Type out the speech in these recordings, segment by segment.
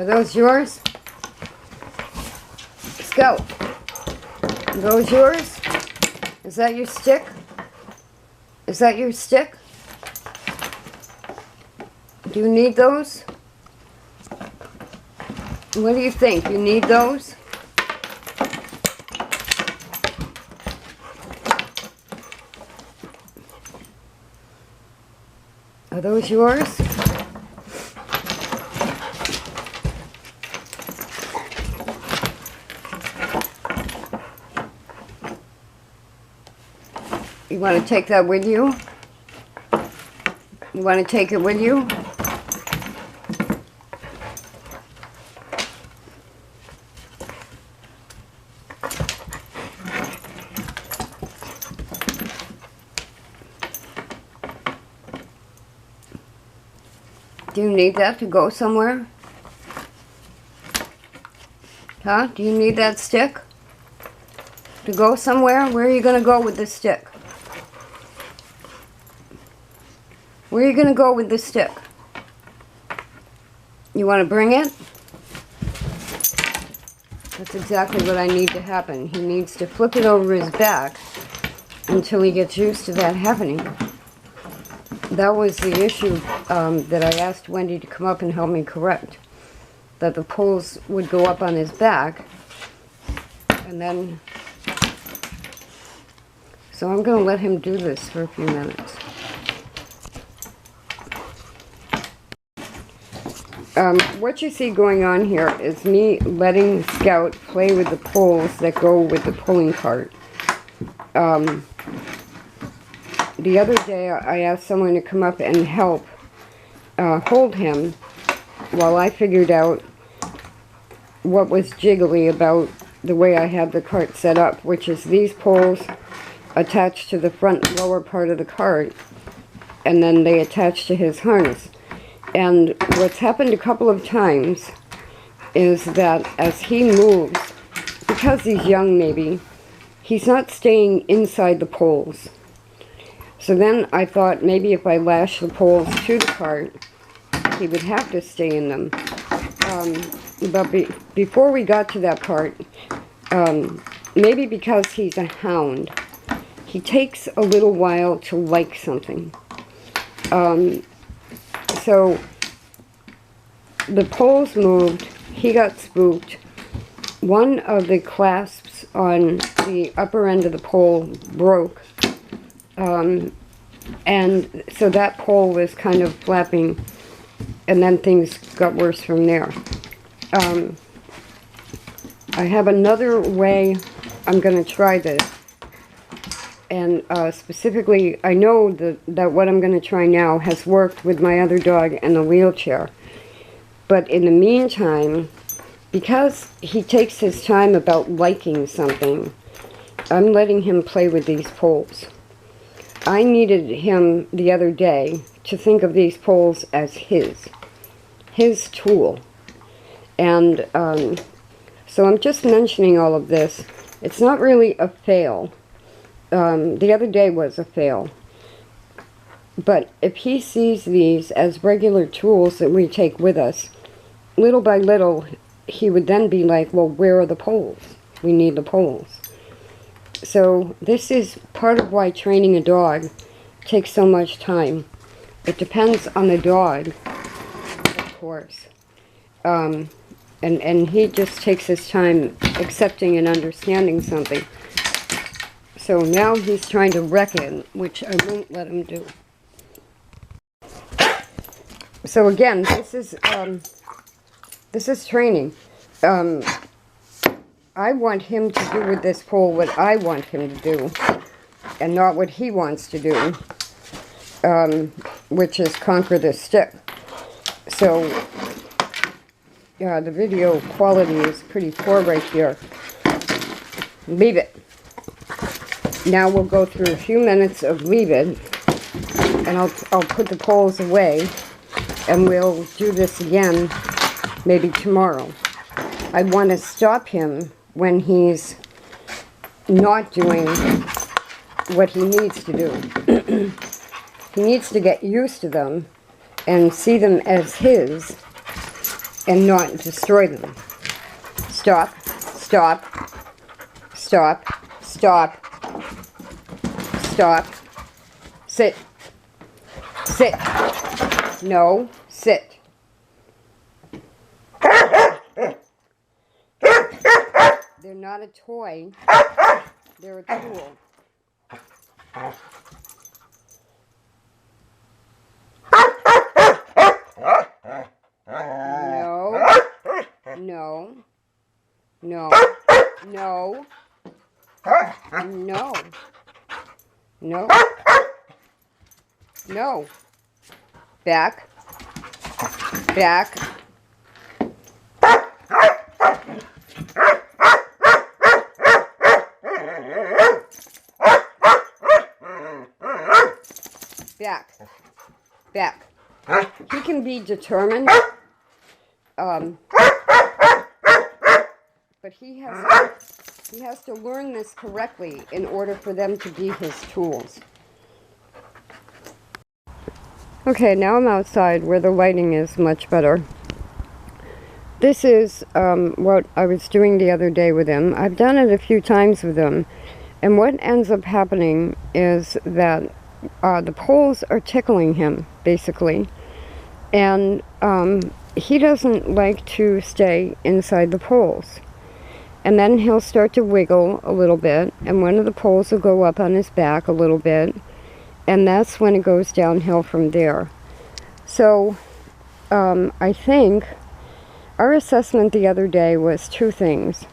Are those yours? Scout. Are those yours? Is that your stick? Is that your stick? Do you need those? What do you think? You need those? Are those yours? You want to take that with you? You want to take it with you? Do you need that to go somewhere? Huh? Do you need that stick to go somewhere? Where are you going to go with this stick? Where are you going to go with this stick? You want to bring it? That's exactly what I need to happen. He needs to flip it over his back until he gets used to that happening. That was the issue that I asked Wendy to come up and help me correct. That the poles would go up on his back, and then... So I'm going to let him do this for a few minutes. What you see going on here is me letting Scout play with the poles that go with the pulling cart. The other day I asked someone to come up and help hold him while I figured out what was jiggly about the way I had the cart set up, which is these poles attached to the front lower part of the cart, and then they attach to his harness. And what's happened a couple of times is that as he moves, because he's young maybe, he's not staying inside the poles. So then I thought maybe if I lash the poles to the cart, he would have to stay in them. But before we got to that part, maybe because he's a hound, he takes a little while to like something. So the poles moved, he got spooked. One of the clasps on the upper end of the pole broke. And so that pole was kind of flapping, and then things got worse from there. I have another way I'm going to try this. And specifically, I know that what I'm going to try now has worked with my other dog in the wheelchair. But in the meantime, because he takes his time about liking something, I'm letting him play with these poles. I needed him the other day to think of these poles as his tool. And so I'm just mentioning all of this. It's not really a fail. The other day was a fail. But if he sees these as regular tools that we take with us, little by little, he would then be like, well, where are the poles? We need the poles. So this is part of why training a dog takes so much time. It depends on the dog, of course. And he just takes his time accepting and understanding something. So now he's trying to reckon, which I won't let him do. So again, this is training. I want him to do with this pole what I want him to do, and not what he wants to do, which is conquer this stick. So, yeah, the video quality is pretty poor right here. Leave it. Now we'll go through a few minutes of leave it, and I'll put the poles away, and we'll do this again maybe tomorrow. I want to stop him when he's not doing what he needs to do. He needs to get used to them and see them as his, and not destroy them. Stop, stop, stop, stop, stop, sit, sit, no, sit. They're not a toy, they're a tool. No, no, no, no, no, no, back, back, back, back. He can be determined, but he has to learn this correctly in order for them to be his tools. Okay, now I'm outside where the lighting is much better. This is what I was doing the other day with him. I've done it a few times with him, and what ends up happening is that the poles are tickling him, basically, and he doesn't like to stay inside the poles. And then he'll start to wiggle a little bit, and one of the poles will go up on his back a little bit, and that's when it goes downhill from there. So I think our assessment the other day was two things.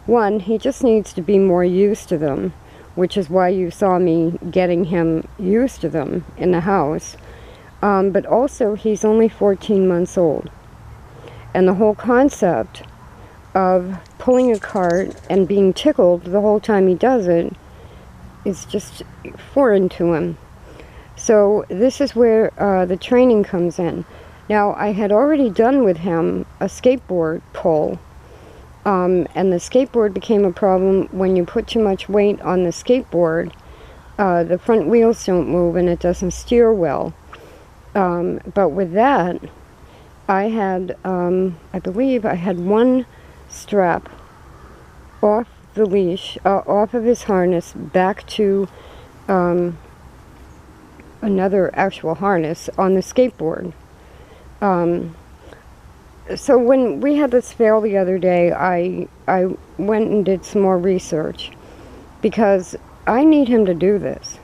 One, he just needs to be more used to them, which is why you saw me getting him used to them in the house. But also, he's only 14 months old. And the whole concept of pulling a cart and being tickled the whole time he does it is just foreign to him. So this is where the training comes in. Now, I had already done with him a skateboard pull, and the skateboard became a problem when you put too much weight on the skateboard. The front wheels don't move and it doesn't steer well. But with that, I had, I believe I had one strap off the leash, off of his harness, back to another actual harness on the skateboard. So when we had this fail the other day, I went and did some more research, because I need him to do this.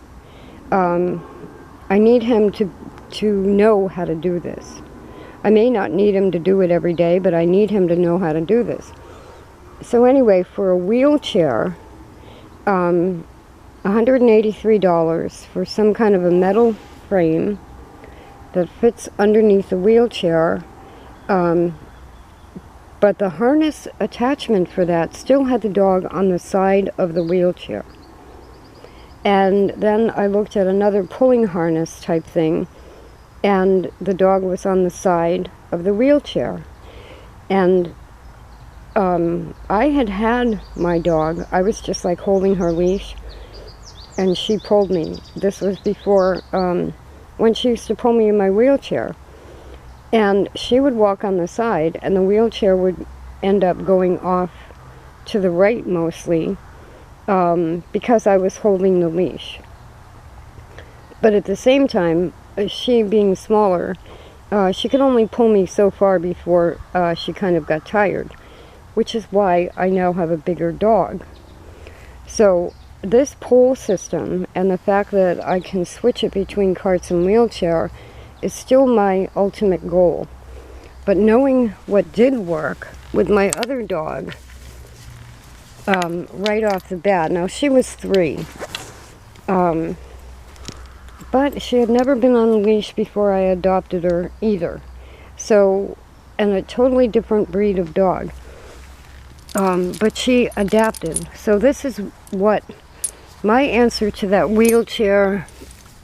I need him to know how to do this. I may not need him to do it every day, but I need him to know how to do this. So anyway, for a wheelchair, $183 for some kind of a metal frame that fits underneath the wheelchair, but the harness attachment for that still had the dog on the side of the wheelchair. And then I looked at another pulling harness type thing, and the dog was on the side of the wheelchair. And I had my dog. I was just like holding her leash, and she pulled me. This was before, when she used to pull me in my wheelchair. And she would walk on the side, and the wheelchair would end up going off to the right mostly, because I was holding the leash. But at the same time, she being smaller, she could only pull me so far before she kind of got tired, which is why I now have a bigger dog. So this pull system and the fact that I can switch it between carts and wheelchair is still my ultimate goal. But knowing what did work with my other dog right off the bat, now she was 3, but she had never been on a leash before I adopted her either. So, and a totally different breed of dog. But she adapted. So this is what my answer to that wheelchair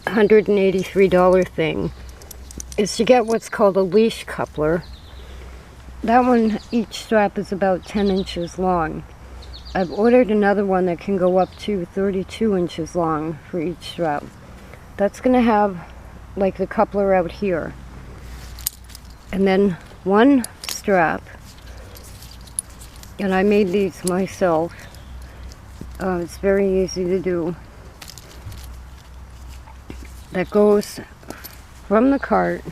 $183 thing is, to get what's called a leash coupler. That one, each strap is about 10 inches long. I've ordered another one that can go up to 32 inches long for each strap. That's going to have like the coupler out here. And then one strap, and I made these myself. It's very easy to do. That goes from the cart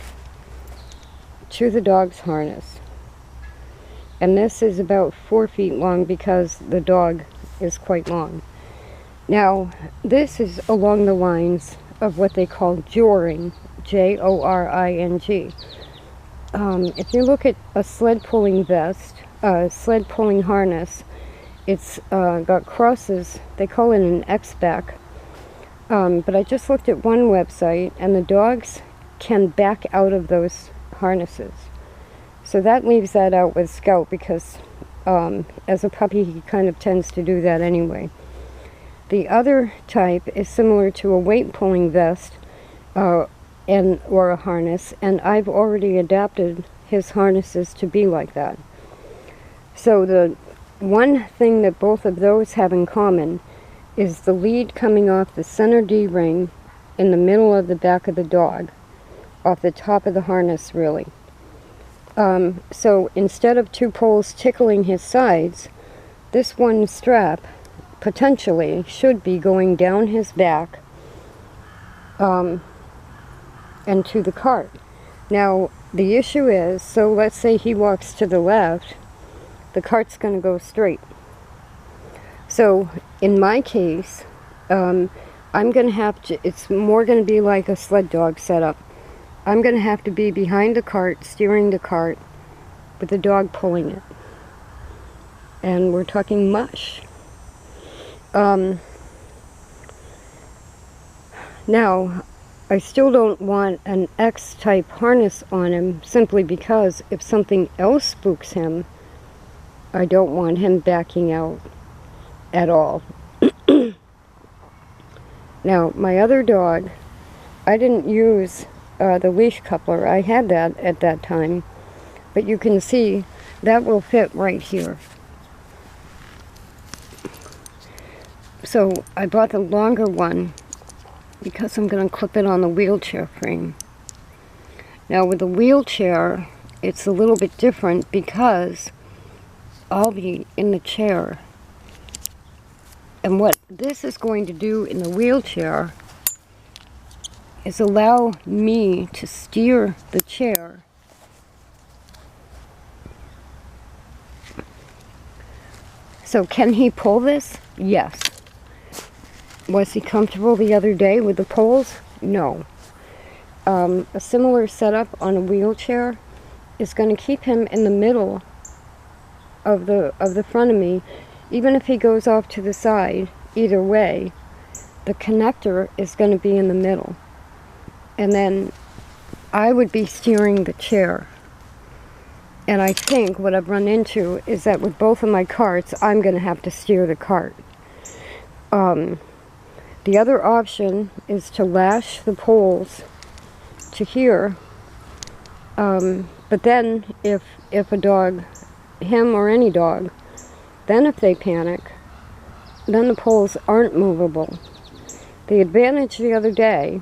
to the dog's harness. And this is about 4 feet long because the dog is quite long. Now, this is along the lines of what they call joring, J-O-R-I-N-G. If you look at a sled pulling vest, sled pulling harness, it's got crosses. They call it an X-back. But I just looked at one website, and the dogs can back out of those harnesses. So that leaves that out with Scout because as a puppy he kind of tends to do that anyway. The other type is similar to a weight pulling vest or a harness, and I've already adapted his harnesses to be like that. So the one thing that both of those have in common is the lead coming off the center D-ring in the middle of the back of the dog, off the top of the harness really. So instead of two poles tickling his sides, this one strap potentially should be going down his back and to the cart. Now the issue is, so let's say he walks to the left, the cart's going to go straight. So in my case, I'm going to have to, it's more going to be like a sled dog setup. I'm going to have to be behind the cart, steering the cart, with the dog pulling it. And we're talking mush. Now, I still don't want an X-type harness on him, simply because if something else spooks him, I don't want him backing out at all. Now, my other dog, I didn't use the leash coupler. I had that at that time, but you can see that will fit right here. So I bought the longer one because I'm going to clip it on the wheelchair frame. Now with the wheelchair, it's a little bit different because I'll be in the chair. And what this is going to do in the wheelchair is allow me to steer the chair So can he pull this? Yes. Was he comfortable the other day with the poles? No. A similar setup on a wheelchair is going to keep him in the middle of the front of me. Even if he goes off to the side, either way, the connector is going to be in the middle. And then I would be steering the chair. And I think what I've run into is that with both of my carts, I'm going to have to steer the cart. The other option is to lash the poles to here. But then if a dog, him or any dog, then if they panic, then the poles aren't movable. The advantage the other day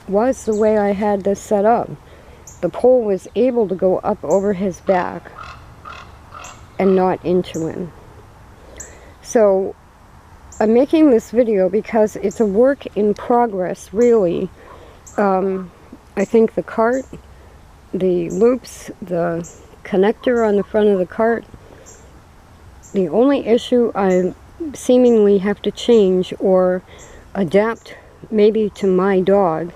was the way I had this set up. The pole was able to go up over his back and not into him. So I'm making this video because it's a work in progress, really. I think the cart, the loops, the connector on the front of the cart, the only issue I seemingly have to change or adapt maybe to my dog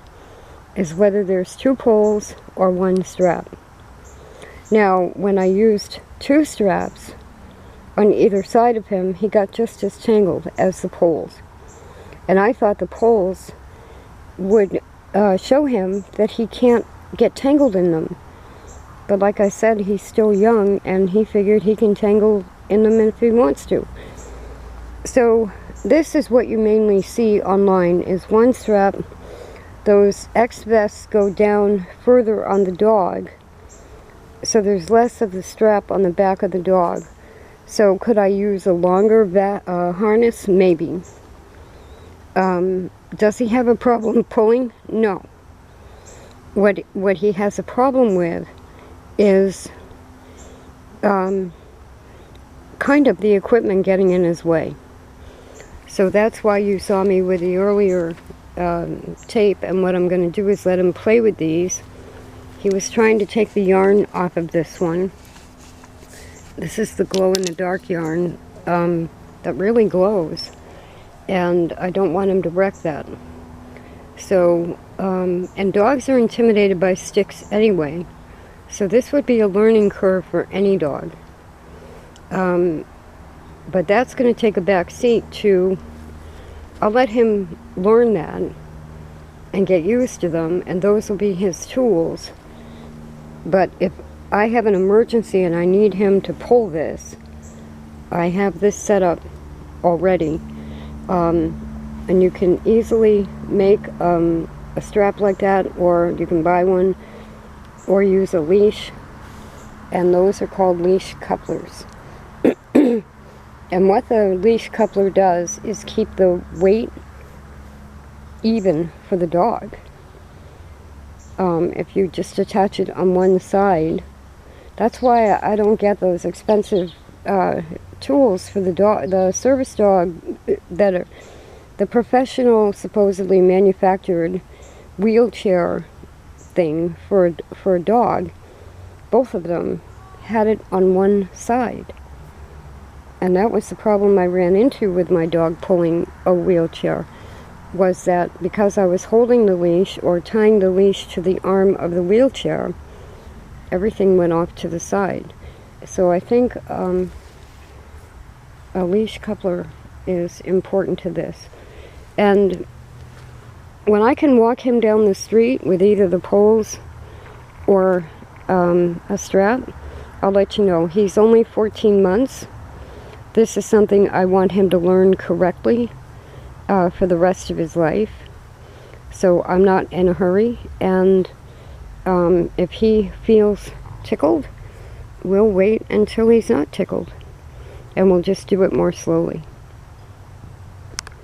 is whether there's two poles or one strap. Now, when I used two straps on either side of him, he got just as tangled as the poles. And I thought the poles would show him that he can't get tangled in them. But like I said, he's still young, and he figured he can tangle in them if he wants to. So this is what you mainly see online, is one strap. Those X vests go down further on the dog, so there's less of the strap on the back of the dog. So could I use a longer harness? Maybe. Does he have a problem pulling? No. What he has a problem with is kind of the equipment getting in his way. So that's why you saw me with the earlier tape, and what I'm going to do is let him play with these. He was trying to take the yarn off of this one. This is the glow-in-the-dark yarn that really glows, and I don't want him to wreck that. So, and dogs are intimidated by sticks anyway, so this would be a learning curve for any dog. But that's going to take a back seat to, I'll let him learn that and get used to them, and those will be his tools. But if I have an emergency and I need him to pull this, I have this set up already. And you can easily make a strap like that, or you can buy one, or use a leash, and those are called leash couplers. And what the leash coupler does is keep the weight even for the dog. If you just attach it on one side, that's why I don't get those expensive tools for the dog, the service dog, that are the professional, supposedly manufactured wheelchair thing for a dog. Both of them had it on one side. And that was the problem I ran into with my dog pulling a wheelchair, was that because I was holding the leash or tying the leash to the arm of the wheelchair, everything went off to the side. So I think a leash coupler is important to this. And when I can walk him down the street with either the poles or a strap, I'll let you know. He's only 14 months. This is something I want him to learn correctly for the rest of his life. So I'm not in a hurry, and if he feels tickled, we'll wait until he's not tickled, and we'll just do it more slowly.